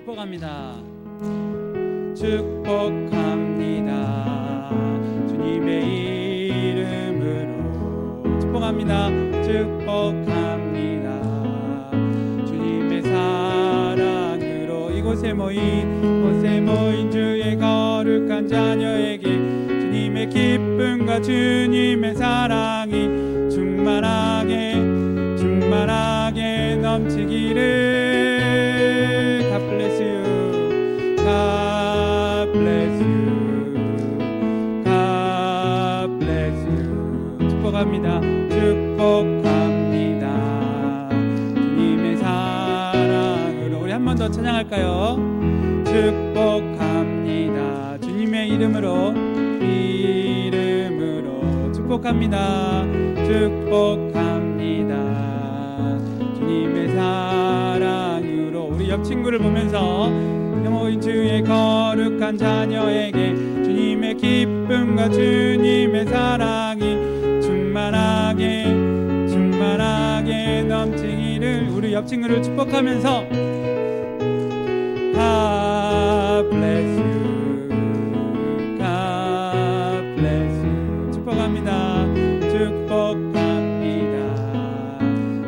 축복합니다. 축복합니다. 주님의 이름으로 축복합니다. 축복합니다. 주님의 사랑으로 이곳에 모인 주의 거룩한 자녀에게 주님의 기쁨과 주님의 사랑이 충만하게 넘치기를. God bless you. God bless you. God bless you. 축복합니다. 축복합니다. 주님의 사랑으로 우리 한 번 더 찬양할까요? 축복합니다. 주님의 이름으로 축복합니다. 축복합니다. 주님의 사랑으로 우리 옆 친구를 보면서 모인 주의 거룩한 자녀에게 주님의 기쁨과 주님의 사랑이 충만하게 넘치기를. 우리 옆 친구를 축복하면서 God bless you. God bless you. 축복합니다. 축복합니다.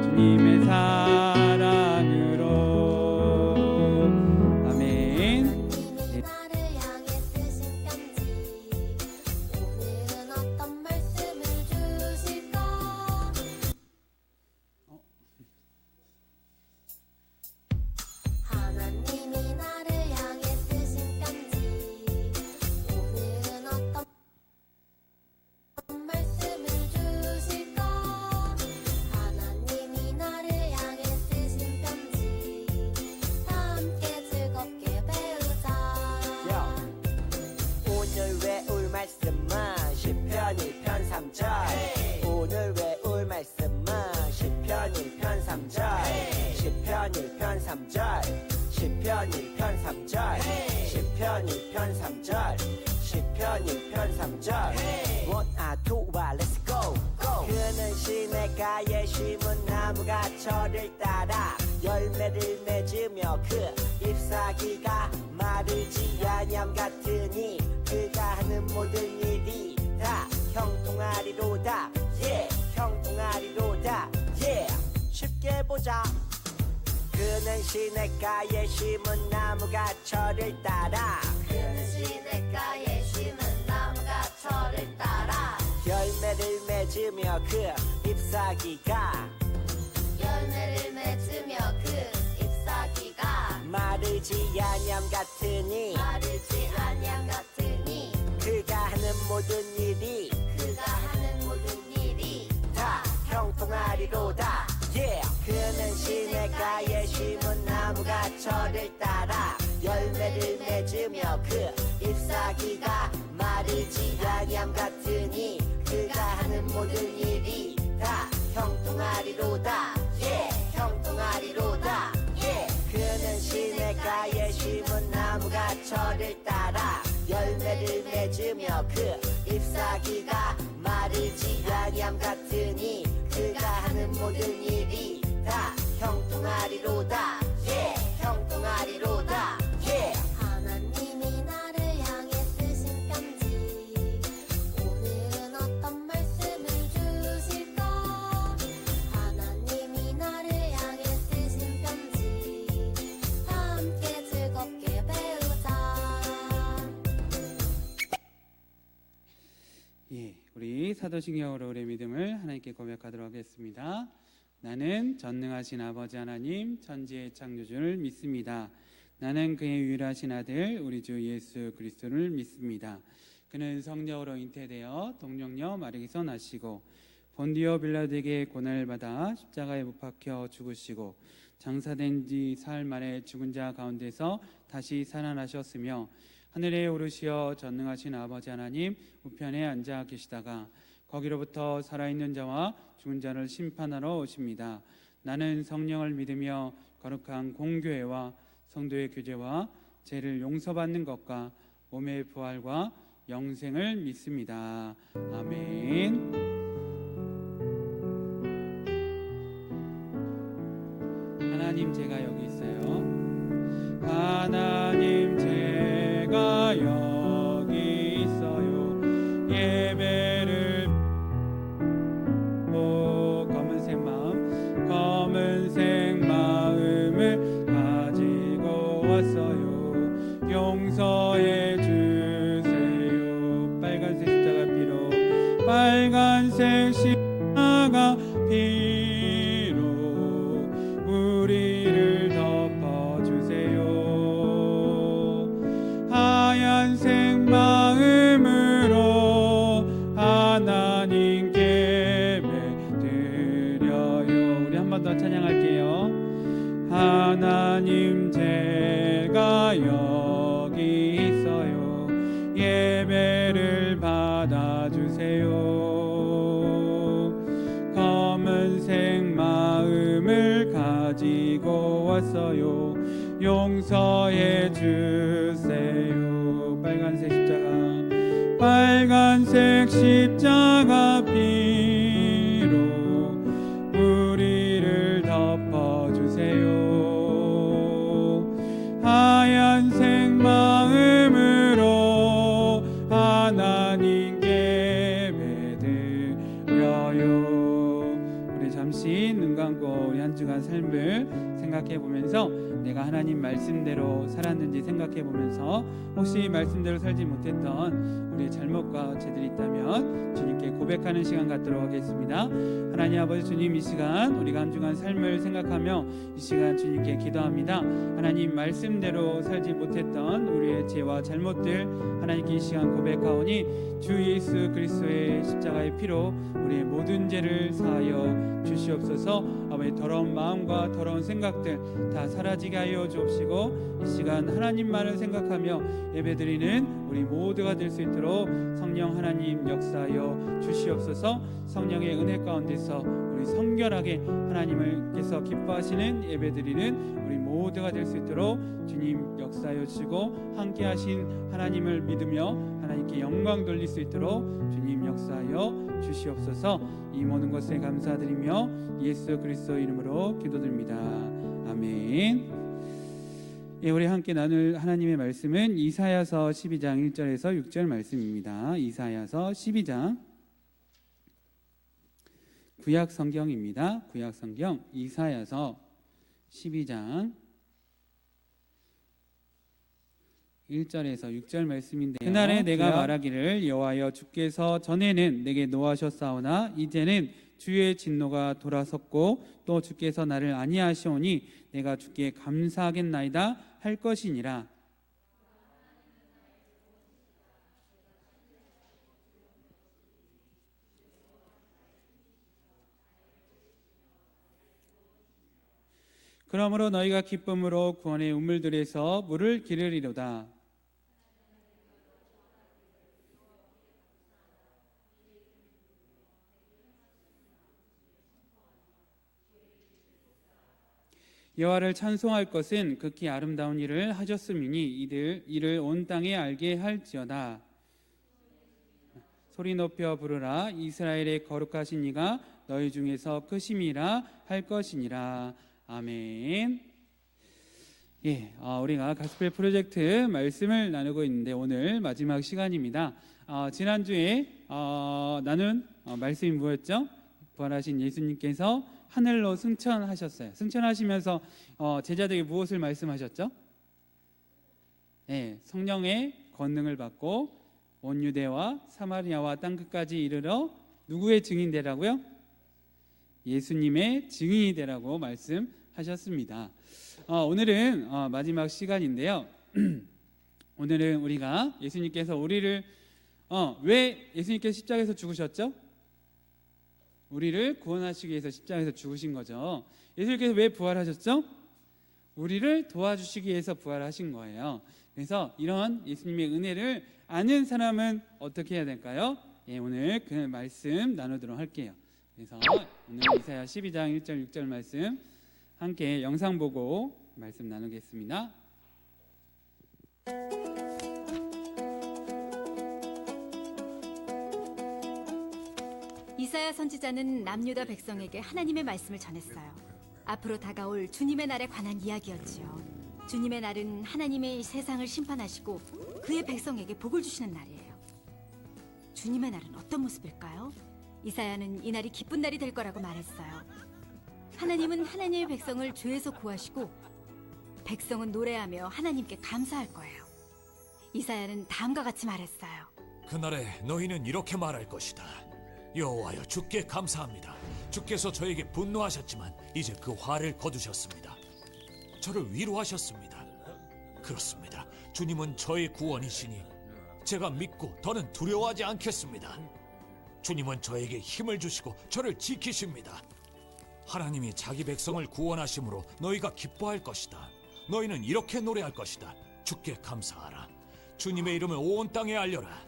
주님의 사랑으로. 아멘. 하나님이 나를 향해 쓰신 편지, 오늘은 어떤 말씀을 주실까? 하나님이 나를 향해 쓰신 편지, 오늘은 어떤 말씀을 주실까? 하나님이 나를 향해 쓰신 편지, 함께 즐겁게 배우자. 오늘 외울 말씀은 시편 1편 3절. 오늘 외울 말씀은 시편 1편 3절. 시편 1편 3절. 시편 1편 3절. 시편 1편 3절. 시편 1편 3절. One, two, let's go. 그는 시냇가에 심은 나무가 철을 따라 열매를 맺으며 그 잎사귀가 마르지 않음 같으니 그가 하는 모든 일이 다 형통하리로다. 형통하리로다. 쉽게 보자. 그는 시냇가에 심은 나무가 철을 따라 열매를 맺으며 그 잎사귀가 마르지 않음 같으니 그가 하는 모든 일이 다 형통하리로다. 그는 시냇가에 심은 나무가 철을 따라 열매를 맺으며 그 잎사귀가 마르지 않음 같으니 그가 하는 모든 일이 다 형통하리로다. 형통하리로다. 그는 시냇가에 심은 나무가 철을 따라 열매를 맺으며 그 잎사귀가 마르지 않음 같으니 그가 하는 모든 일이 다 형통하리로다. 형통하리로다. 하나님이 나를 향해 쓰신 편지, 오늘은 어떤 말씀을 주실까? 하나님이 나를 향해 쓰신 편지, 함께 즐겁게 배우자. 우리 사도신경으로 우리의 믿음을 하나님께 고백하도록 하겠습니다. 나는 전능하신 아버지 하나님 천지의 창조주를 믿습니다. 나는 그의 유일하신 아들 우리 주 예수 그리스도를 믿습니다. 그는 성령으로 잉태되어 동정녀 마리에게서 나시고 본디오 빌라도에게 고난을 받아 십자가에 못 박혀 죽으시고 장사된 지 사흘 만에 죽은 자 가운데서 다시 살아나셨으며 하늘에 오르시어 전능하신 아버지 하나님 우편에 앉아 계시다가 거기로부터 살아있는 자와 죽은 자를 심판하러 오십니다. 나는 성령을 믿으며 거룩한 공교회와 성도의 교제와 죄를 용서받는 것과 몸의 부활과 영생을 믿습니다. 아멘. 하나님, 제가 여기 있어요. 하나님 여기 있어요. 예배를 검은색 마음을 가지고 왔어요. 용서해 주세요. 빨간색 십자가 피로, 빨간색 십자가 피로 우리를 덮어주세요. 하얀색 마음으로 하나님께 드려요. 우리 한 번 더 찬양할게요. 하나님 제가 여기 있어요. 예배를 받아주세요. 검은색 마음을 가지고 왔어요. 용서해 주세요. 빨간색 십자가 피로 우리를 덮어주세요. 하얀색 마음으로 하나님께 드려요. 우리 잠시 눈 감고 우리 한 주간 삶을 생각해 보면서 내가 하나님 말씀대로 살았는지 생각해 보면서 혹시 말씀대로 살지 못했던 우리의 잘못과 죄들이 있다면 주님께 고백하는 시간 갖도록 하겠습니다. 하나님 아버지, 주님, 이 시간 우리가 한 주간 삶을 생각하며 이 시간 주님께 기도합니다. 하나님 말씀대로 살지 못했던 우리의 죄와 잘못들 하나님께 이 시간 고백하오니 주 예수 그리스도의 십자가의 피로 우리의 모든 죄를 사하여 주시옵소서. 아버지, 더러운 마음과 더러운 생각들 다 사라지게 하여 주옵시고 이 시간 하나님만을 생각하며 예배드리는 우리 모두가 될 수 있도록 성령 하나님 역사하여 주시옵소서. 성령의 은혜 가운데서 우리 성결하게 하나님께서 기뻐하시는 예배드리는 우리 모두가 될 수 있도록 주님 역사하여 주시고 함께 하신 하나님을 믿으며 하나님께 영광 돌릴 수 있도록 주님 역사하여 주시옵소서. 이 모든 것에 감사드리며 예수 그리스도 이름으로 기도드립니다. 아멘. 예, 우리 함께 나눌 하나님의 말씀은 이사야서 12장 1절에서 6절 말씀입니다. 이사야서 12장 구약 성경입니다. 구약 성경 이사야서 12장 1절에서 6절 말씀인데요. 그날에 내가 말하기를 여호와여 주께서 전에는 내게 노하셨사오나 이제는 주의 진노가 돌아섰고 또 주께서 나를 아니하시오니 내가 주께 감사하겠나이다 할 것이니라. 그러므로 너희가 기쁨으로 구원의 우물들에서 물을 기르리로다. 여호와를 찬송할 것은 극히 아름다운 일을 하셨음이니 이를 온 땅에 알게 할지어다. 소리 높여 부르라. 이스라엘의 거룩하신 이가 너희 중에서 크심이라 할 것이니라. 아멘. 예, 우리가 가스펠 프로젝트 말씀을 나누고 있는데 오늘 마지막 시간입니다. 지난주에 나눈 말씀이 뭐였죠? 부활하신 예수님께서 하늘로 승천하셨어요. 승천하시면서 제자들에게 무엇을 말씀하셨죠? 네, 성령의 권능을 받고 온 유대와 사마리아와 땅끝까지 이르러 누구의 증인 되라고요? 예수님의 증인이 되라고 말씀하셨습니다. 오늘은 마지막 시간인데요. 오늘은 우리가 예수님께서 우리를 왜 예수님께서 십자가에서 죽으셨죠? 우리를 구원하시기 위해서 십자가에서 죽으신 거죠. 예수님께서 왜 부활하셨죠? 우리를 도와주시기 위해서 부활하신 거예요. 그래서 이런 예수님의 은혜를 아는 사람은 어떻게 해야 될까요? 예, 오늘 그 말씀 나누도록 할게요. 그래서 오늘 이사야 12장 1절 6절 말씀 함께 영상 보고 말씀 나누겠습니다. 이사야 선지자는 남유다 백성에게 하나님의 말씀을 전했어요. 앞으로 다가올 주님의 날에 관한 이야기였지요. 주님의 날은 하나님의 세상을 심판하시고 그의 백성에게 복을 주시는 날이에요. 주님의 날은 어떤 모습일까요? 이사야는 이 날이 기쁜 날이 될 거라고 말했어요. 하나님은 하나님의 백성을 죄에서 구하시고 백성은 노래하며 하나님께 감사할 거예요. 이사야는 다음과 같이 말했어요. 그날에 너희는 이렇게 말할 것이다. 여호와여, 주께 감사합니다. 주께서 저에게 분노하셨지만 이제 그 화를 거두셨습니다. 저를 위로하셨습니다. 그렇습니다. 주님은 저의 구원이시니 제가 믿고 더는 두려워하지 않겠습니다. 주님은 저에게 힘을 주시고 저를 지키십니다. 하나님이 자기 백성을 구원하심으로 너희가 기뻐할 것이다. 너희는 이렇게 노래할 것이다. 주께 감사하라. 주님의 이름을 온 땅에 알려라.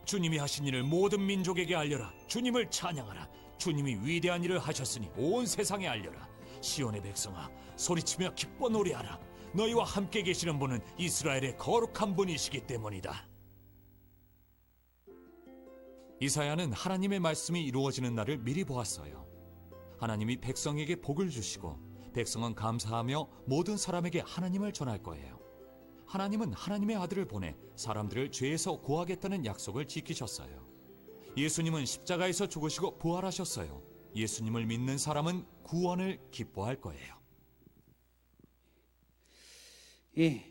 주님이 하신 일을 모든 민족에게 알려라. 주님을 찬양하라. 주님이 위대한 일을 하셨으니 온 세상에 알려라. 시온의 백성아, 소리치며 기뻐 노래하라. 너희와 함께 계시는 분은 이스라엘의 거룩한 분이시기 때문이다. 이사야는 하나님의 말씀이 이루어지는 날을 미리 보았어요. 하나님이 백성에게 복을 주시고 백성은 감사하며 모든 사람에게 하나님을 전할 거예요. 하나님은 하나님의 아들을 보내 사람들을 죄에서 구하겠다는 약속을 지키셨어요. 예수님은 십자가에서 죽으시고 부활하셨어요. 예수님을 믿는 사람은 구원을 기뻐할 거예요. 예,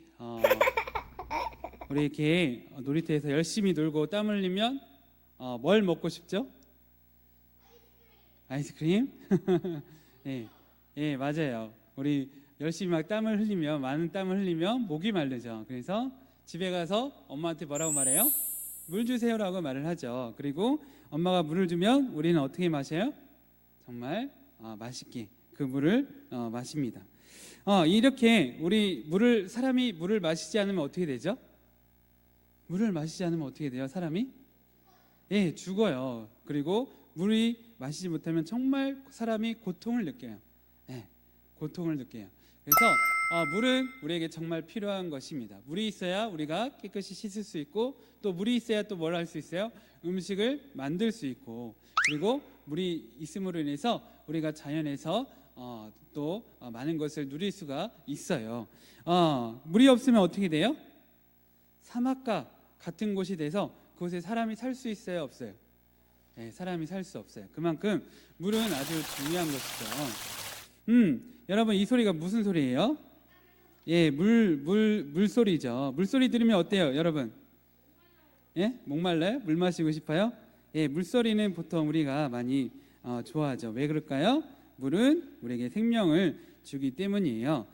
우리 이렇게 놀이터에서 열심히 놀고 땀 흘리면 뭘 먹고 싶죠? 아이스크림? 예, 맞아요. 우리 열심히 막 땀을 흘리면, 많은 땀을 흘리면 목이 마르죠. 그래서 집에 가서 엄마한테 뭐라고 말해요? 물 주세요라고 말을 하죠. 그리고 엄마가 물을 주면 우리는 어떻게 마셔요? 정말 맛있게 그 물을 마십니다. 이렇게 사람이 물을 마시지 않으면 어떻게 되죠? 물을 마시지 않으면 어떻게 돼요? 사람이? 예, 죽어요. 그리고 물이 마시지 못하면 정말 사람이 고통을 느껴요. 예, 고통을 느껴요. 그래서 물은 우리에게 정말 필요한 것입니다. 물이 있어야 우리가 깨끗이 씻을 수 있고, 또 물이 있어야 또 뭘 할 수 있어요? 음식을 만들 수 있고, 그리고 물이 있음으로 인해서 우리가 자연에서 또 많은 것을 누릴 수가 있어요. 물이 없으면 어떻게 돼요? 사막과 같은 곳이 돼서 그곳에 사람이 살 수 있어요, 없어요? 네, 사람이 살 수 없어요. 그만큼 물은 아주 중요한 것이죠. 여러분, 이 소리가 무슨 소리예요? 예, 물소리죠. 물소리 들으면 어때요, 여러분? 예, 목말라요? 물 마시고 싶어요? 예, 물소리는 보통 우리가 많이 좋아하죠. 왜 그럴까요? 물은 우리에게 생명을 주기 때문이에요.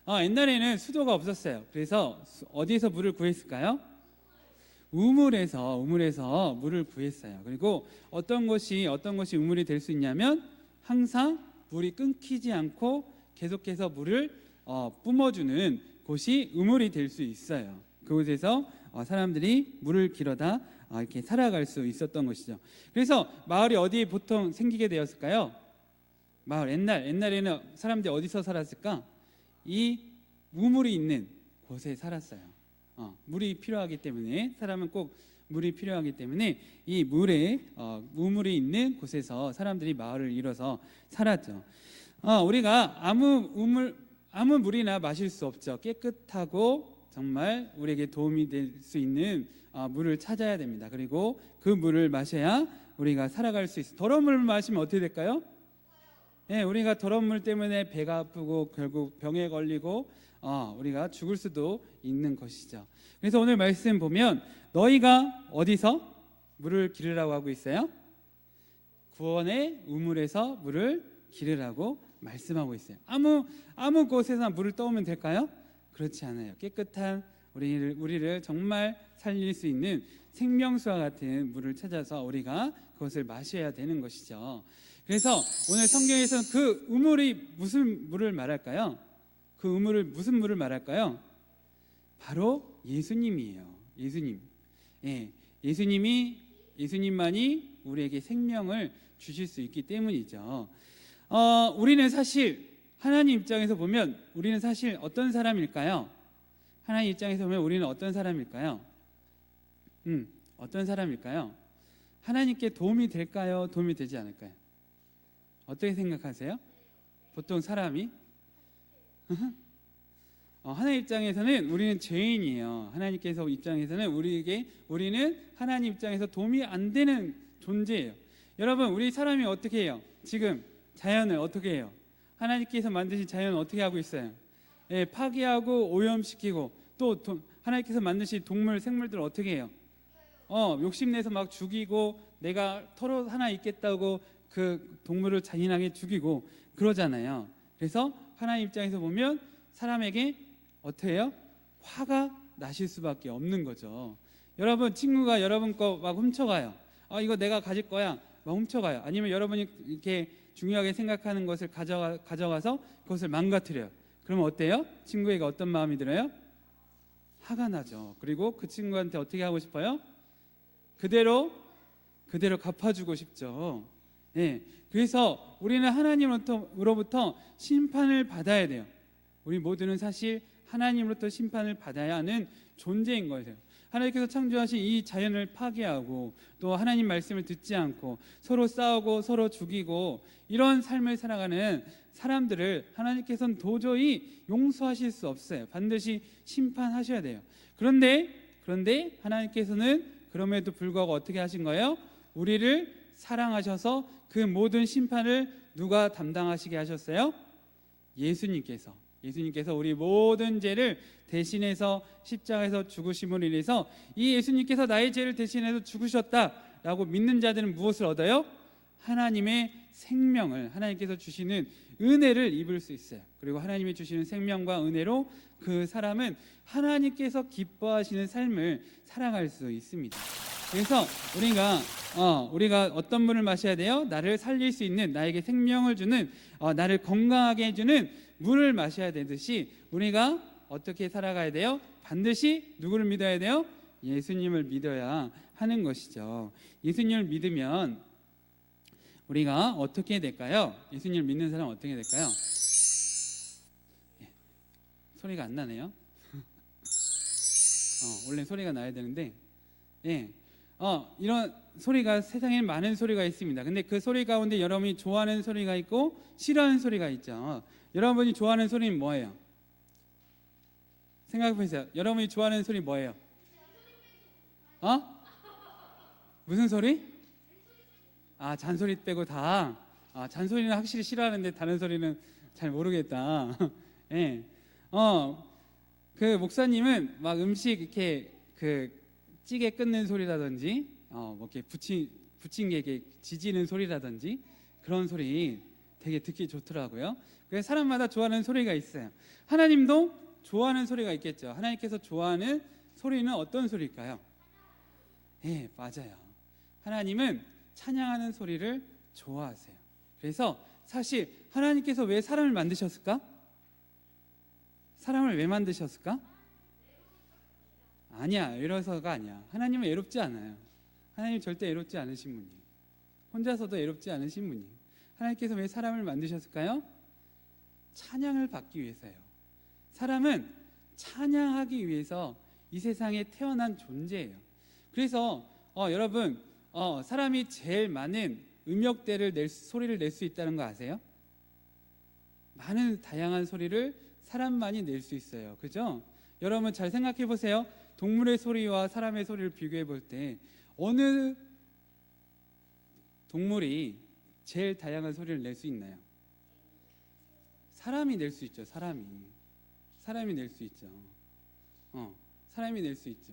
옛날에는 수도가 없었어요. 그래서 어디에서 물을 구했을까요? 우물에서 물을 구했어요. 그리고 어떤 것이 우물이 될 수 있냐면 항상 물이 끊기지 않고 계속해서 물을 뿜어주는 곳이 우물이 될 수 있어요. 그곳에서 사람들이 물을 길어다 이렇게 살아갈 수 있었던 것이죠. 그래서 마을이 어디에 보통 생기게 되었을까요? 마을, 옛날에는 사람들이 어디서 살았을까? 이 우물이 있는 곳에 살았어요. 물이 필요하기 때문에, 사람은 꼭 물이 필요하기 때문에 이 우물이 있는 곳에서 사람들이 마을을 이뤄서 살았죠. 우리가 아무 물이나 마실 수 없죠. 깨끗하고 정말 우리에게 도움이 될 수 있는 물을 찾아야 됩니다. 그리고 그 물을 마셔야 우리가 살아갈 수 있어요. 더러운 물을 마시면 어떻게 될까요? 네, 우리가 더러운 물 때문에 배가 아프고 결국 병에 걸리고 우리가 죽을 수도 있는 것이죠. 그래서 오늘 말씀 보면 너희가 어디서 물을 기르라고 하고 있어요? 구원의 우물에서 물을 기르라고 말씀하고 있어요. 아무 곳에서 물을 떠오면 될까요? 그렇지 않아요. 깨끗한 우리를 정말 살릴 수 있는 생명수와 같은 물을 찾아서 우리가 그것을 마셔야 되는 것이죠. 그래서 오늘 성경에서는 그 우물이 무슨 물을 말할까요? 그 우물을 무슨 물을 말할까요? 바로 예수님이에요. 예수님. 예, 예수님만이 우리에게 생명을 주실 수 있기 때문이죠. 우리는 사실 하나님 입장에서 보면 우리는 사실 어떤 사람일까요? 하나님 입장에서 보면 우리는 어떤 사람일까요? 어떤 사람일까요? 하나님께 도움이 될까요? 도움이 되지 않을까요? 어떻게 생각하세요? 보통 사람이 하나님 입장에서는 우리는 죄인이에요. 하나님께서 입장에서는 우리는 하나님 입장에서 도움이 안 되는 존재예요. 여러분, 우리 사람이 어떻게 해요? 지금 자연을 어떻게 해요? 하나님께서 만드신 자연을 어떻게 하고 있어요? 예, 파괴하고 오염시키고 또 하나님께서 만드신 동물, 생물들을 어떻게 해요? 욕심내서 막 죽이고 내가 털어 하나 있겠다고 그 동물을 잔인하게 죽이고 그러잖아요. 그래서 하나님 입장에서 보면 사람에게 어떻게 해요? 화가 나실 수밖에 없는 거죠. 여러분, 친구가 여러분 거 막 훔쳐가요. 이거 내가 가질 거야. 막 훔쳐가요. 아니면 여러분이 이렇게 중요하게 생각하는 것을 가져가서 그것을 망가뜨려요. 그러면 어때요? 친구에게 어떤 마음이 들어요? 화가 나죠. 그리고 그 친구한테 어떻게 하고 싶어요? 그대로 갚아주고 싶죠. 예. 그래서 우리는 하나님으로부터 심판을 받아야 돼요. 우리 모두는 사실 하나님으로부터 심판을 받아야 하는 존재인 거예요. 하나님께서 창조하신 이 자연을 파괴하고 또 하나님 말씀을 듣지 않고 서로 싸우고 서로 죽이고 이런 삶을 살아가는 사람들을 하나님께서는 도저히 용서하실 수 없어요. 반드시 심판하셔야 돼요. 그런데 하나님께서는 그럼에도 불구하고 어떻게 하신 거예요? 우리를 사랑하셔서 그 모든 심판을 누가 담당하시게 하셨어요? 예수님께서 우리 모든 죄를 대신해서 십자가에서 죽으심으로 인해서 이 예수님께서 나의 죄를 대신해서 죽으셨다라고 믿는 자들은 무엇을 얻어요? 하나님의 생명을, 하나님께서 주시는 은혜를 입을 수 있어요. 그리고 하나님이 주시는 생명과 은혜로 그 사람은 하나님께서 기뻐하시는 삶을 살아갈 수 있습니다. 그래서 우리가 어떤 물을 마셔야 돼요? 나를 살릴 수 있는, 나에게 생명을 주는, 나를 건강하게 해주는 물을 마셔야 되듯이 우리가 어떻게 살아가야 돼요? 반드시 누구를 믿어야 돼요? 예수님을 믿어야 하는 것이죠. 예수님을 믿으면 우리가 어떻게 될까요? 예수님을 믿는 사람 어떻게 될까요? 소리가 안 나네요. 원래 소리가 나야 되는데, 이런 소리가 세상에 많은 소리가 있습니다. 근데 그 소리 가운데 여러분이 좋아하는 소리가 있고 싫어하는 소리가 있죠. 여러분이 좋아하는 소리는 뭐예요? 생각해 보세요. 여러분이 좋아하는 소리 뭐예요? 무슨 소리? 잔소리 빼고 다. 잔소리는 확실히 싫어하는데 다른 소리는 잘 모르겠다. 예. 그 목사님은 막 음식 이렇게 그 찌개 끓는 소리라든지, 뭐 이렇게 부친 게 이렇게 지지는 소리라든지 그런 소리 되게 듣기 좋더라고요. 그래서 사람마다 좋아하는 소리가 있어요. 하나님도 좋아하는 소리가 있겠죠. 하나님께서 좋아하는 소리는 어떤 소리일까요? 예, 맞아요. 하나님은 찬양하는 소리를 좋아하세요. 그래서 사실 하나님께서 왜 사람을 만드셨을까? 사람을 왜 만드셨을까? 아니야, 외로워서가 아니야. 하나님은 외롭지 않아요. 하나님 절대 외롭지 않으신 분이에요. 혼자서도 외롭지 않으신 분이에요. 하나님께서 왜 사람을 만드셨을까요? 찬양을 받기 위해서요. 사람은 찬양하기 위해서 이 세상에 태어난 존재예요. 그래서 여러분, 사람이 제일 많은 음역대를 소리를 낼 수 있다는 거 아세요? 많은 다양한 소리를 사람만이 낼 수 있어요. 그죠? 여러분 잘 생각해 보세요. 동물의 소리와 사람의 소리를 비교해 볼 때 어느 동물이 제일 다양한 소리를 낼 수 있나요? 사람이 낼 수 있죠. 사람이 낼 수 있죠. 사람이 낼 수 있죠.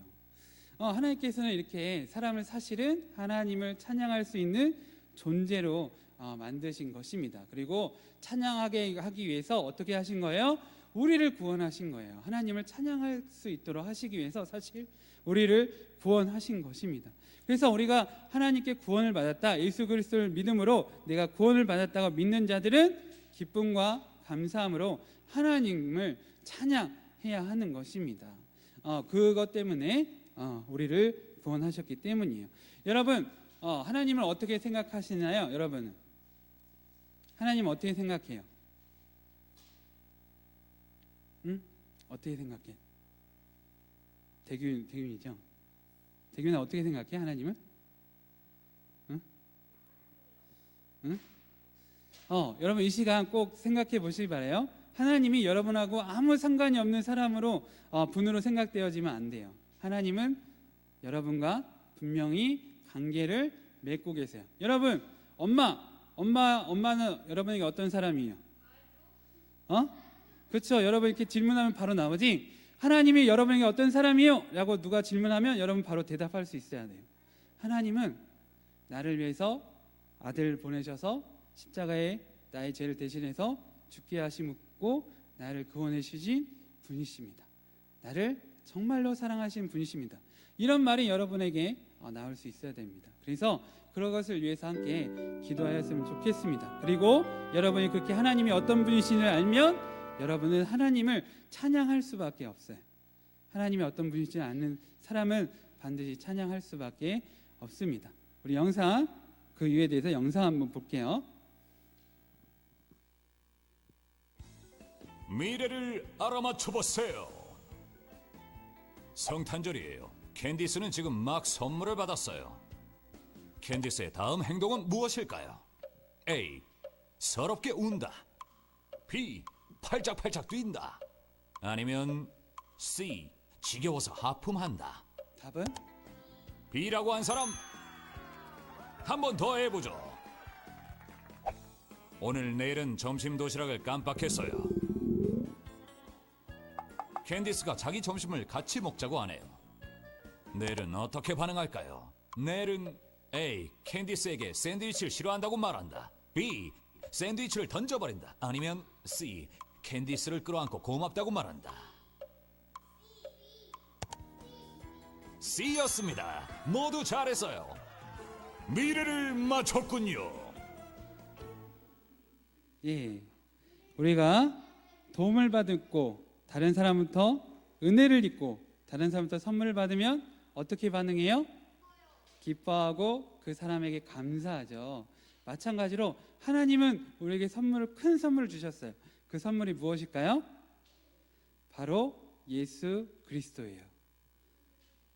하나님께서는 이렇게 사람을 사실은 하나님을 찬양할 수 있는 존재로 만드신 것입니다. 그리고 찬양하게 하기 위해서 어떻게 하신 거예요? 우리를 구원하신 거예요. 하나님을 찬양할 수 있도록 하시기 위해서 사실 우리를 구원하신 것입니다. 그래서 우리가 하나님께 구원을 받았다, 예수 그리스도를 믿음으로 내가 구원을 받았다고 믿는 자들은 기쁨과 감사함으로 하나님을 찬양해야 하는 것입니다. 그것 때문에 우리를 구원하셨기 때문이에요. 여러분, 하나님을 어떻게 생각하시나요? 여러분은 하나님 어떻게 생각해요? 어떻게 생각해? 대균이죠. 대균아 어떻게 생각해? 하나님을? 여러분 이 시간 꼭 생각해 보시기 바라요. 하나님이 여러분하고 아무 상관이 없는 사람으로 분으로 생각되어지면 안 돼요. 하나님은 여러분과 분명히 관계를 맺고 계세요. 여러분, 엄마는 여러분에게 어떤 사람이에요? 그렇죠. 여러분 이렇게 질문하면 바로 나오지. 하나님이 여러분에게 어떤 사람이요? 라고 누가 질문하면 여러분 바로 대답할 수 있어야 돼요. 하나님은 나를 위해서 아들 보내셔서 십자가에 나의 죄를 대신해서 죽게 하시고 나를 구원해 주신 분이십니다. 나를 정말로 사랑하신 분이십니다. 이런 말이 여러분에게 나올 수 있어야 됩니다. 그래서 그런 것을 위해서 함께 기도하였으면 좋겠습니다. 그리고 여러분이 그렇게 하나님이 어떤 분이신지를 알면 여러분은 하나님을 찬양할 수밖에 없어요. 하나님이 어떤 분이신지 아는 사람은 반드시 찬양할 수밖에 없습니다. 우리 영상, 그 이유에 대해서 영상 한번 볼게요. 미래를 알아맞혀 보세요. 성탄절이에요. 캔디스는 지금 막 선물을 받았어요. 캔디스의 다음 행동은 무엇일까요? A. 서럽게 운다. B. 팔짝팔짝 뛴다. 아니면 C. 지겨워서 하품한다. 답은? B라고 한 사람 한 번 더 해보죠. 오늘 내일은 점심 도시락을 깜빡했어요. 캔디스가 자기 점심을 같이 먹자고 하네요. 내일은 어떻게 반응할까요? 내일은 A. 캔디스에게 샌드위치를 싫어한다고 말한다. B. 샌드위치를 던져버린다. 아니면 C. 캔디스를 끌어안고 고맙다고 말한다. C였습니다. 모두 잘했어요. 미래를 맞췄군요. 예, 우리가 도움을 받고 다른 사람부터 은혜를 입고 다른 사람부터 선물을 받으면 어떻게 반응해요? 기뻐하고 그 사람에게 감사하죠. 마찬가지로 하나님은 우리에게 큰 선물을 주셨어요. 그 선물이 무엇일까요? 바로 예수 그리스도예요.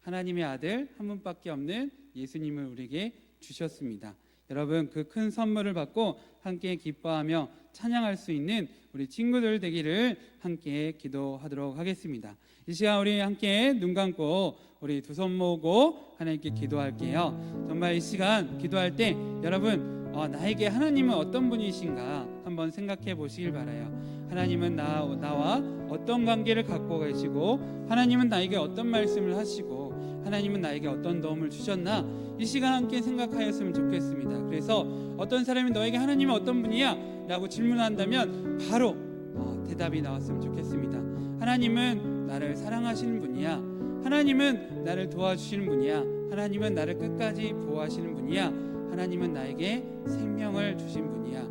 하나님의 아들 한 분밖에 없는 예수님을 우리에게 주셨습니다. 여러분, 그 큰 선물을 받고 함께 기뻐하며 찬양할 수 있는 우리 친구들 되기를 함께 기도하도록 하겠습니다. 이 시간 우리 함께 눈 감고 우리 두 손 모으고 하나님께 기도할게요. 정말 이 시간 기도할 때 여러분, 나에게 하나님은 어떤 분이신가 한번 생각해 보시길 바라요. 하나님은 나와 어떤 관계를 갖고 계시고, 하나님은 나에게 어떤 말씀을 하시고, 하나님은 나에게 어떤 도움을 주셨나, 이 시간 함께 생각하였으면 좋겠습니다. 그래서 어떤 사람이 너에게 하나님은 어떤 분이야? 라고 질문한다면 바로 대답이 나왔으면 좋겠습니다. 하나님은 나를 사랑하시는 분이야. 하나님은 나를 도와주시는 분이야. 하나님은 나를 끝까지 보호하시는 분이야. 하나님은 나에게 생명을 주신 분이야.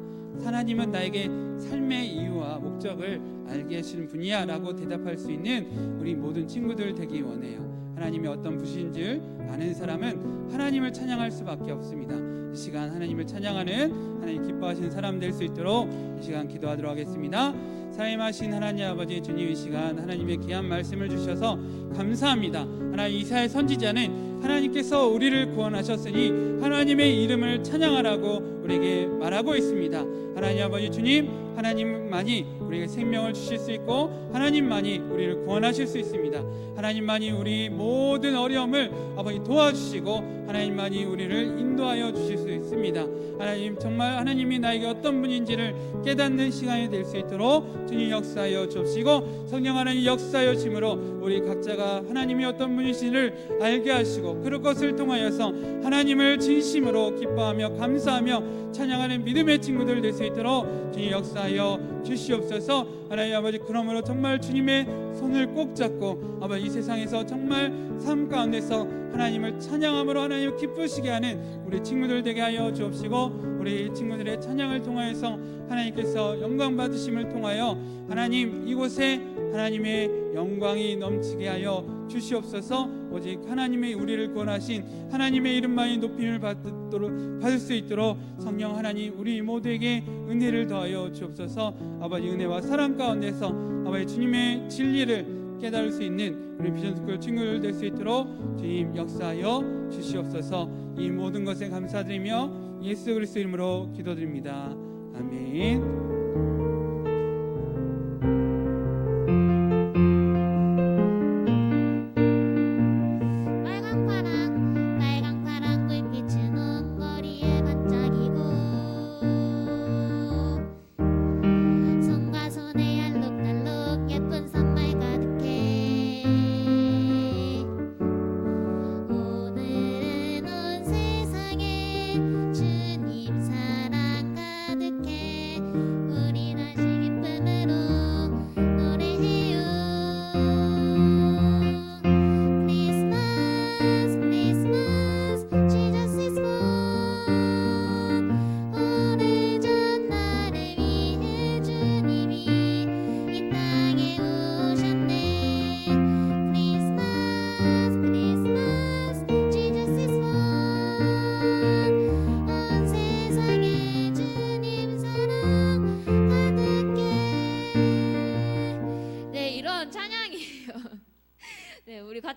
하나님은 나에게 삶의 이유와 목적을 알게 하시는 분이야 라고 대답할 수 있는 우리 모든 친구들 되기 원해요. 하나님이 어떤 분이신지 아는 사람은 하나님을 찬양할 수밖에 없습니다. 이 시간 하나님을 찬양하는, 하나님 기뻐하시는 사람 될 수 있도록 이 시간 기도하도록 하겠습니다. 사랑하신 하나님 아버지, 주님 이 시간 하나님의 귀한 말씀을 주셔서 감사합니다. 하나님, 이사야 선지자는 하나님께서 우리를 구원하셨으니 하나님의 이름을 찬양하라고 우리에게 말하고 있습니다. 하나님 아버지, 주님, 하나님만이 우리에게 생명을 주실 수 있고 하나님만이 우리를 구원하실 수 있습니다. 하나님만이 우리 모든 어려움을 아버지 도와주시고 하나님만이 우리를 인도하여 주실 수 있습니다. 하나님, 정말 하나님이 나에게 어떤 분인지를 깨닫는 시간이 될 수 있도록 주님 역사하여 주옵시고, 성령 하나님 역사하여 주심으로 우리 각자가 하나님이 어떤 분이신지를 알게 하시고 그런 것을 통하여서 하나님을 진심으로 기뻐하며 감사하며 찬양하는 믿음의 친구들 될 수 있도록 주님 역사하여 주시옵소서. 하나님 아버지, 그러므로 정말 주님의 손을 꼭 잡고 아버지 이 세상에서 정말 삶 가운데서 하나님을 찬양함으로 하나님을 기쁘시게 하는 우리 친구들 되게 하여 주옵시고, 우리 친구들의 찬양을 통하여서 하나님께서 영광 받으심을 통하여 하나님 이곳에 하나님의 영광이 넘치게 하여 주시옵소서. 오직 하나님의 우리를 구원하신 하나님의 이름만이 높임을 받을 수 있도록 성령 하나님 우리 모두에게 은혜를 더하여 주옵소서. 아버지, 은혜와 사랑 가운데서 아버지 주님의 진리를 깨달을 수 있는 우리 비전스쿨 친구들 될 수 있도록 주님 역사하여 주시옵소서. 이 모든 것에 감사드리며 예수 그리스도 이름으로 기도드립니다. 아멘.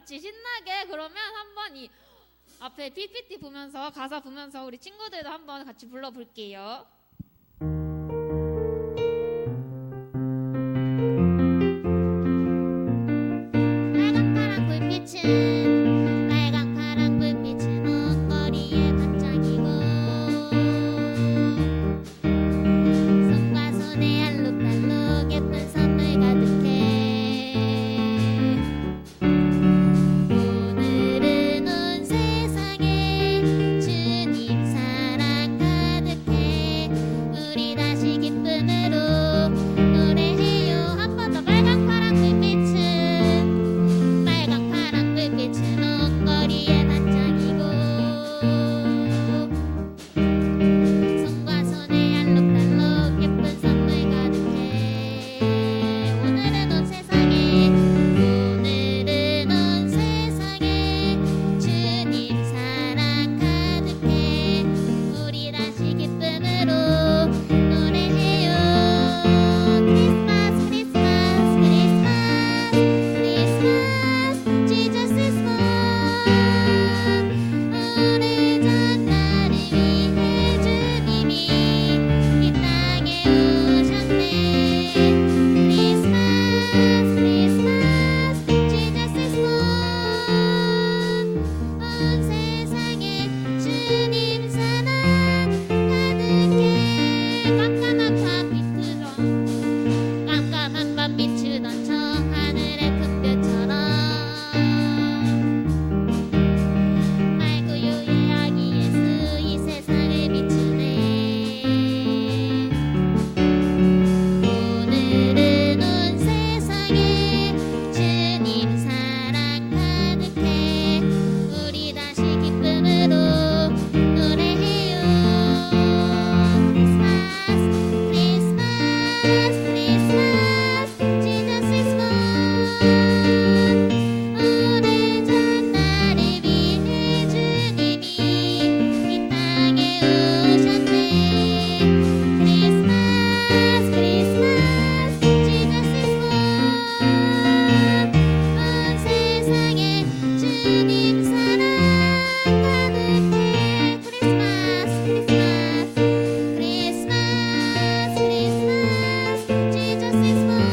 같이 신나게 그러면 한번 이 앞에 PPT 보면서 가사 보면서 우리 친구들도 한번 같이 불러볼게요. 빨강 파랑 불빛은 빨강 파랑 불빛은 옷걸이에 반짝이고 손과 손에 알록달록 예쁜 선물 가득해 오늘은 온 세상에 주님 사랑 가득해 우리 다시 기쁨으로 노래해요. 한 번 더. 빨강 파랑 불빛은 빨강 파랑 불빛은 옷걸이에 반짝이고 손과 손에 알록달록 예쁜 선물 가득해 오늘은 온 세상에 주님 사랑 가득해 우리 다시 기쁨으로 노래해요. 크리스마스 크리스마스 크리스마스 크리스마스 Jesus is born 오래전 나를 위해 주님이 이 땅에 오셨네. 크리스마스 크리스마스 Jesus is born 온 세상에 주님 사랑 가득해 깜깜한 밤 비추던 저 하늘의 큰 별처럼 맑고 요예하기 예수 이 세상을 비추네. 오늘은 온 세상에 주님 사랑 가득해 우리 다시 기쁨으로 노래해요. 크리스마스 크리스마스 크리스마스 Jesus is born 오래전 나를 위해 주님이 이 땅에 오셨네. 크리스마스 크리스마스 Jesus is born 온 세상에 주님 사랑 가득해. 크리스마스 크리스마스 크리스마스 크리스마스 Jesus is born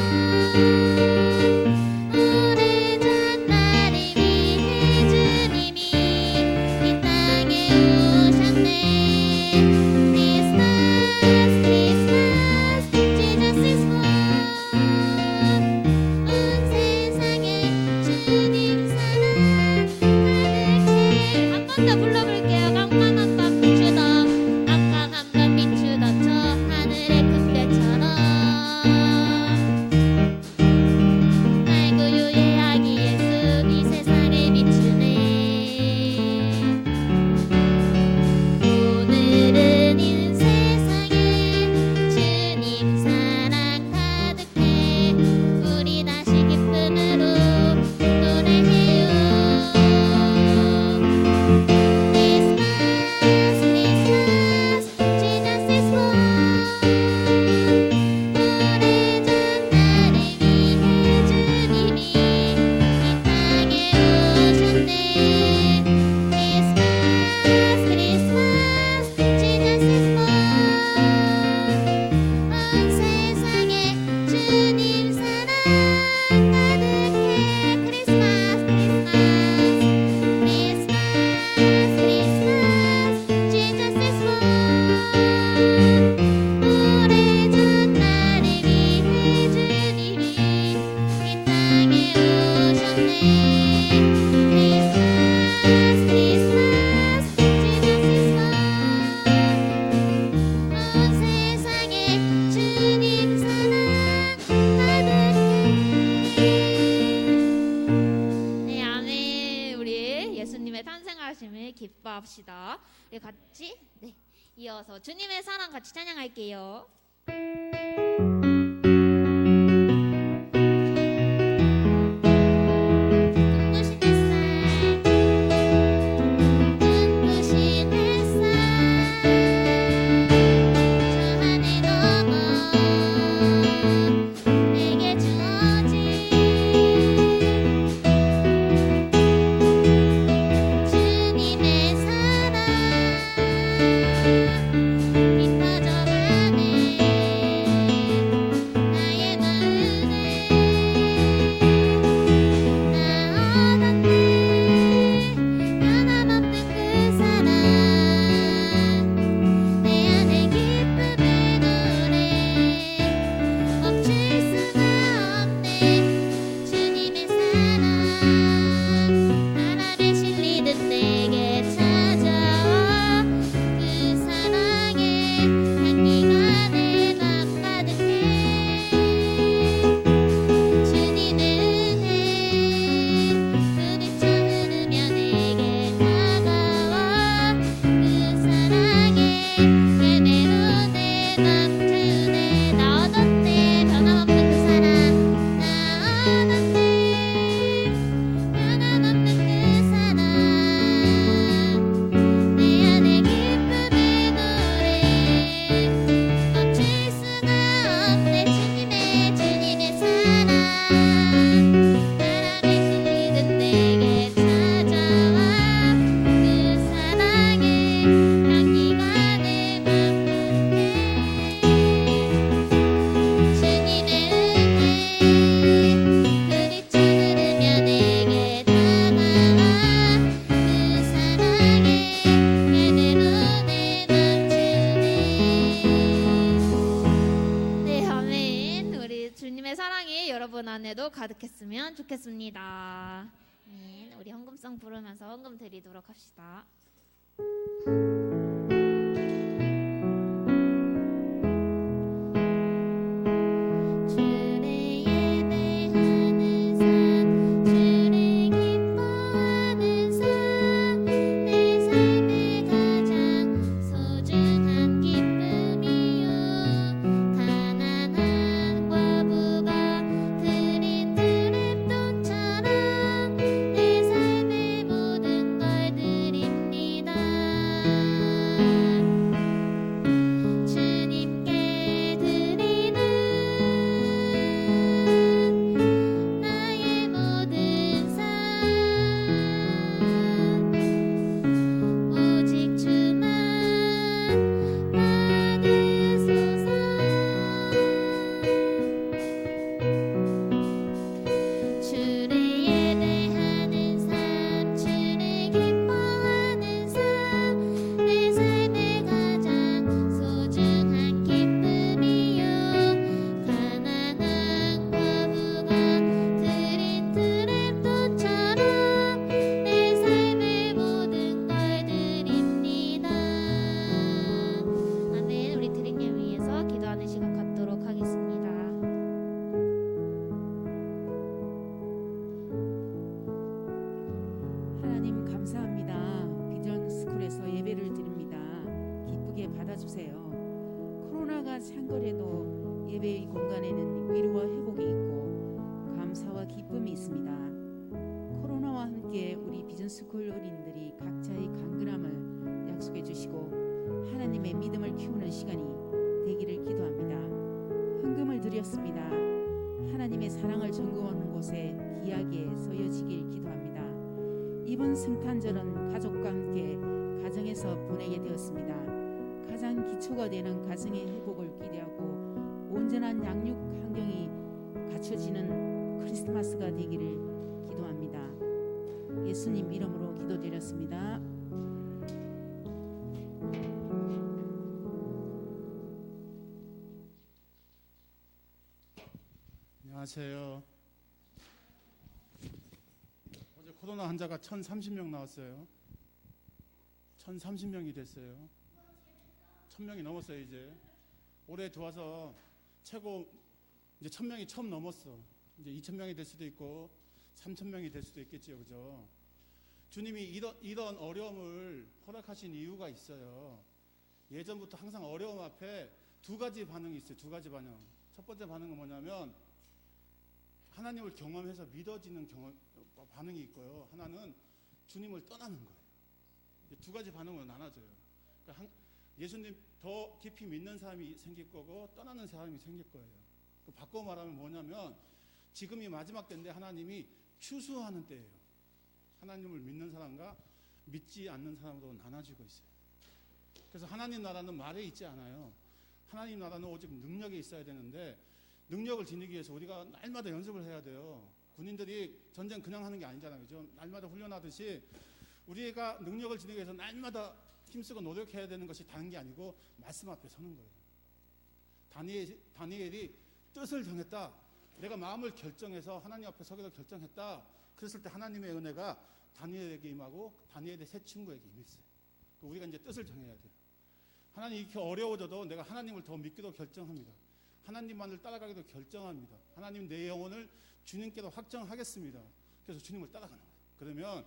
오래전 나를 위해 주님이 이 땅에 오셨네. 크리스마스 크리스마스 Jesus is born 온 세상에 주님 사랑 가득해. 한 번 더 불러볼게요. 깜깜한 밤 비추던 저 하늘의 큰 별처럼 맑고 요예하기 예수 이 세상을 비추네. 오늘은 이 세상에 주님 사랑 가득해 우리 다시 기쁨으로 노래해요. 크리스마스 크리스마스 Jesus is born 오래전 나를 위해 주님이 이 땅에 오셨네. 크리스마스 크리스마스 Jesus is born 온 세상에 주님 사랑 가득해. 크리스마스 크리스마스 크리스마스 크리스마스 Jesus is born 오래전 나를 위해 주님이 이 땅에 오셨네. 크리스마스 크리스마스 Jesus is born 온 세상에 주님 사랑 가득해. 네, 아멘. 우리 예수님의 탄생하심을 기뻐합시다. 우리 같이 이어서 주님의 사랑 같이 찬양할게요. 눈부신 햇살 저 하늘 넘어 내게 주어진 가득했으면 좋겠습니다. 아멘. 우리 헌금송 부르면서 헌금 드리도록 합시다. 주를 예배하는 삶, 주를 기뻐하는 삶, 내 삶의 가장 소중한 기쁨이요. 가난한 과부가 드린 드랩돈처럼 내 삶의 모든 걸 드립니다. 주님께 드리는 나의 모든 삶, 오직 주만 받으소서. 주를 예배하는 삶, 주를 기뻐하는 삶, 내 삶의 가장 소중한 기쁨이요. 가난한 과부가 드린 드랩돈처럼 내 삶의 모든 걸 드립니다. 아멘. 우리 드림님 위해서 기도하는 시간 갖도록 하겠습니다. 하나님 감사합니다. 비전 스쿨에서 예배를 드립니다. 기쁘게 받아주세요. 코로나가 창궐해도 예배의 공간에는 위로와 회복이 있고 감사와 기쁨이 있습니다. 코로나와 함께 우리 비전 스쿨 어린이들이 각자의 강건함을 약속해 주시고 하나님의 믿음을 키우는 시간이 되기를 기도합니다. 헌금을 드렸습니다. 하나님의 사랑을 전거하는 곳에 귀하게 서여지길 기도합니다. 이번 성탄절은 가족과 함께 가정에서 보내게 되었습니다. 가장 기초가 되는 가정의 회복을 기대하고 온전한 양육 환경이 갖춰지는 크리스마스가 되기를 기도합니다. 예수님 이름으로 기도드렸습니다. 안녕하세요. 어제 코로나 환자가 1,030명 나왔어요. 1,030명이 됐어요. 1,000명이 넘었어요. 이제 올해 들어와서 최고 이제 1,000명이 처음 넘었어. 이제 2,000명이 될 수도 있고 3,000명이 될 수도 있겠죠, 그죠? 주님이 이런 어려움을 허락하신 이유가 있어요. 예전부터 항상 어려움 앞에 두 가지 반응이 있어요. 두 가지 반응. 첫 번째 반응은 뭐냐면 하나님을 경험해서 믿어지는 반응이 있고요. 하나는 주님을 떠나는 거예요. 두 가지 반응으로 나눠져요. 그러니까 예수님 더 깊이 믿는 사람이 생길 거고 떠나는 사람이 생길 거예요. 바꿔 말하면 뭐냐면 지금이 마지막 때인데 하나님이 추수하는 때예요. 하나님을 믿는 사람과 믿지 않는 사람으로 나눠지고 있어요. 그래서 하나님 나라는 말에 있지 않아요. 하나님 나라는 오직 능력에 있어야 되는데 능력을 지니기 위해서 우리가 날마다 연습을 해야 돼요. 군인들이 전쟁 그냥 하는 게 아니잖아요. 그죠? 날마다 훈련하듯이 우리가 능력을 지니기 위해서 날마다 힘쓰고 노력해야 되는 것이 다른 게 아니고 말씀 앞에 서는 거예요. 다니엘이 뜻을 정했다. 내가 마음을 결정해서 하나님 앞에 서기로 결정했다. 그랬을 때 하나님의 은혜가 다니엘에게 임하고 다니엘의 세 친구에게 임했어요. 우리가 이제 뜻을 정해야 돼요. 하나님 이렇게 어려워져도 내가 하나님을 더 믿기로 결정합니다. 하나님만을 따라가기로 결정합니다. 하나님 내 영혼을 주님께로 확정하겠습니다. 그래서 주님을 따라가는 거예요. 그러면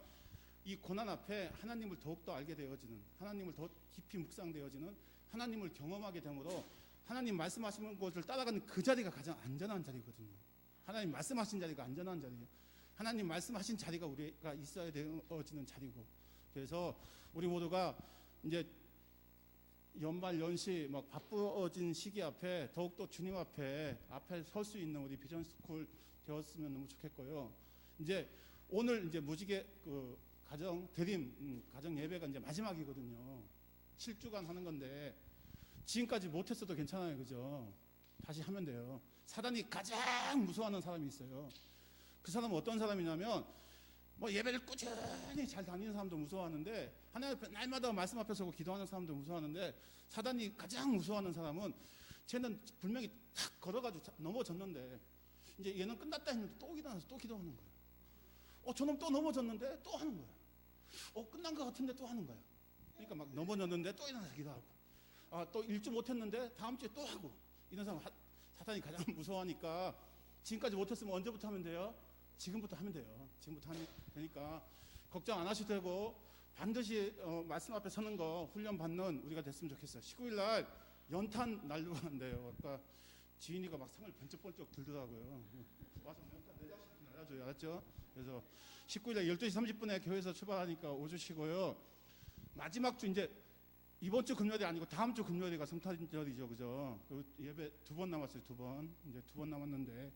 이 고난 앞에 하나님을 더욱더 알게 되어지는, 하나님을 더 깊이 묵상되어지는, 하나님을 경험하게 되므로 하나님 말씀하시는 곳을 따라가는 그 자리가 가장 안전한 자리거든요. 하나님 말씀하신 자리가 안전한 자리예요. 하나님 말씀하신 자리가 우리가 있어야 되어지는 자리고, 그래서 우리 모두가 이제 연말 연시 막 바쁘어진 시기 앞에 더욱더 주님 앞에 설 수 있는 우리 비전 스쿨 되었으면 너무 좋겠고요. 이제 오늘 이제 무지개 그 가정 드림 가정 예배가 이제 마지막이거든요. 7주간 하는 건데 지금까지 못했어도 괜찮아요, 그죠? 다시 하면 돼요. 사단이 가장 무서워하는 사람이 있어요. 그 사람은 어떤 사람이냐면 뭐 예배를 꾸준히 잘 다니는 사람도 무서워하는데 하나님 앞에 날마다 말씀 앞에 서고 기도하는 사람도 무서워하는데 사단이 가장 무서워하는 사람은 쟤는 분명히 탁 걸어가지고 넘어졌는데 이제 얘는 끝났다 했는데 또 일어나서 또 기도하는 거예요. 저놈 또 넘어졌는데 또 하는 거예요. 끝난 것 같은데 또 하는 거예요. 그러니까 막 넘어졌는데 또 일어나서 기도하고, 또 일주 못했는데 다음 주에 또 하고. 이런 사람 사탄이 가장 무서워하니까 지금까지 못했으면 언제부터 하면 돼요? 지금부터 하면 돼요. 지금부터 하면 되니까 걱정 안 하셔도 되고, 반드시 말씀 앞에 서는 거 훈련 받는 우리가 됐으면 좋겠어요. 19일 날 연탄 날리고 한대요. 아까 지인이가 막 상을 번쩍번쩍 들더라고요. 와서 연탄 4장씩 날려줘요. 알았죠? 그래서 19일 날 12시 30분에 교회에서 출발하니까 오주시고요. 마지막 주, 이제 이번 주 금요일이 아니고 다음 주 금요일이가 성탄절이죠. 그죠? 예배 2번 남았어요. 2번. 이제 2번 남았는데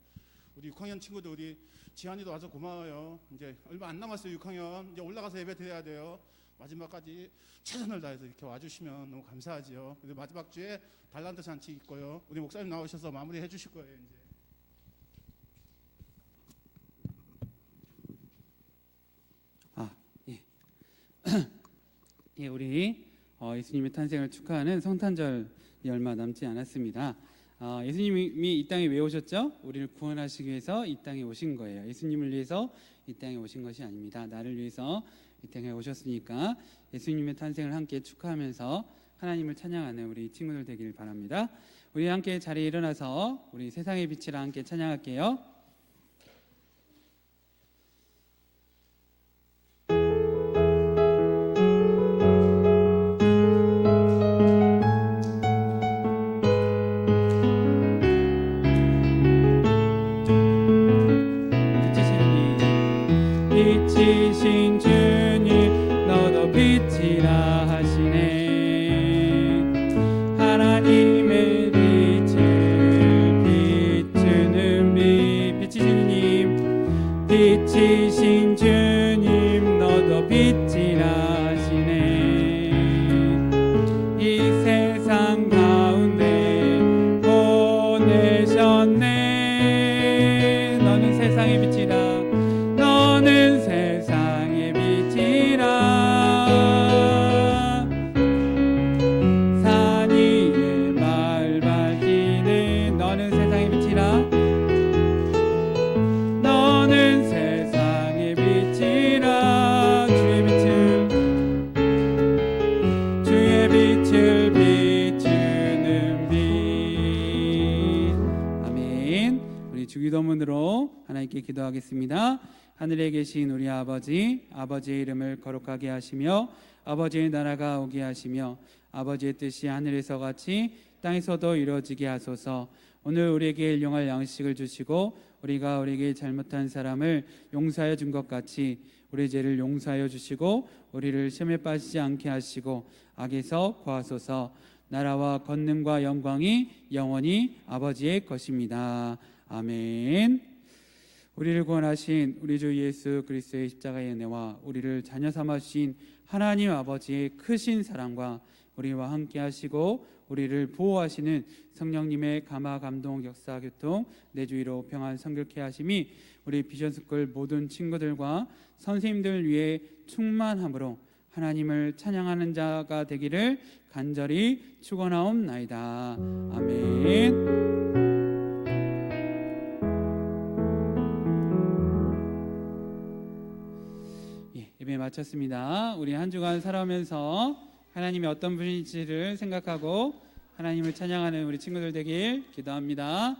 우리 6학년 친구들, 우리 지한이도 와서 고마워요. 이제 얼마 안 남았어요. 6학년 이제 올라가서 예배 드려야 돼요. 마지막까지 최선을 다해서 이렇게 와주시면 너무 감사하지요. 그리고 마지막 주에 달란트 잔치 있고요. 우리 목사님 나오셔서 마무리해 주실 거예요. 이제. 예, 우리 예수님의 탄생을 축하하는 성탄절이 얼마 남지 않았습니다. 예수님이 이 땅에 왜 오셨죠? 우리를 구원하시기 위해서 이 땅에 오신 거예요. 예수님을 위해서 이 땅에 오신 것이 아닙니다. 나를 위해서 이 땅에 오셨으니까 예수님의 탄생을 함께 축하하면서 하나님을 찬양하는 우리 친구들 되길 바랍니다. 우리 함께 자리에 일어나서 우리 세상의 빛이라 함께 찬양할게요. 빛이신 주님 너도 빛이라 하시네. 하나님의 빛을 비추는 빛이신 주님 너도 빛이라 하시네. 이 세상 가운데 보내셨네. 너는 세상의 빛이라. 너는 세상의 빛이라. 산 위에 마을 밝히는 너는 세상의 빛이라. 너는 세상의 빛이라. 주의 빛을 비추는 빛. 아멘. 우리 주기도문으로 하나님께 기도하겠습니다. 하늘에 계신 우리 아버지, 아버지의 이름을 거룩하게 하시며 아버지의 나라가 오게 하시며 아버지의 뜻이 하늘에서 같이 땅에서도 이루어지게 하소서. 오늘 우리에게 일용할 양식을 주시고 우리가 우리에게 잘못한 사람을 용서하여 준 것 같이 우리 죄를 용서하여 주시고 우리를 시험에 빠지지 않게 하시고 악에서 구하소서. 나라와 권능과 영광이 영원히 아버지의 것입니다. 아멘. 우리를 구원하신 우리 주 예수 그리스도의 십자가의 은혜와 우리를 자녀 삼아 주신 하나님 아버지의 크신 사랑과 우리와 함께 하시고 우리를 보호하시는 성령님의 감화 감동 역사 교통 내주위로 평안 성결케 하심이 우리 비전스쿨 모든 친구들과 선생님들 위해 충만함으로 하나님을 찬양하는 자가 되기를 간절히 축원하옵나이다. 아멘. 예배 마쳤습니다. 우리 한 주간 살아오면서 하나님이 어떤 분인지를 생각하고 하나님을 찬양하는 우리 친구들 되길 기도합니다.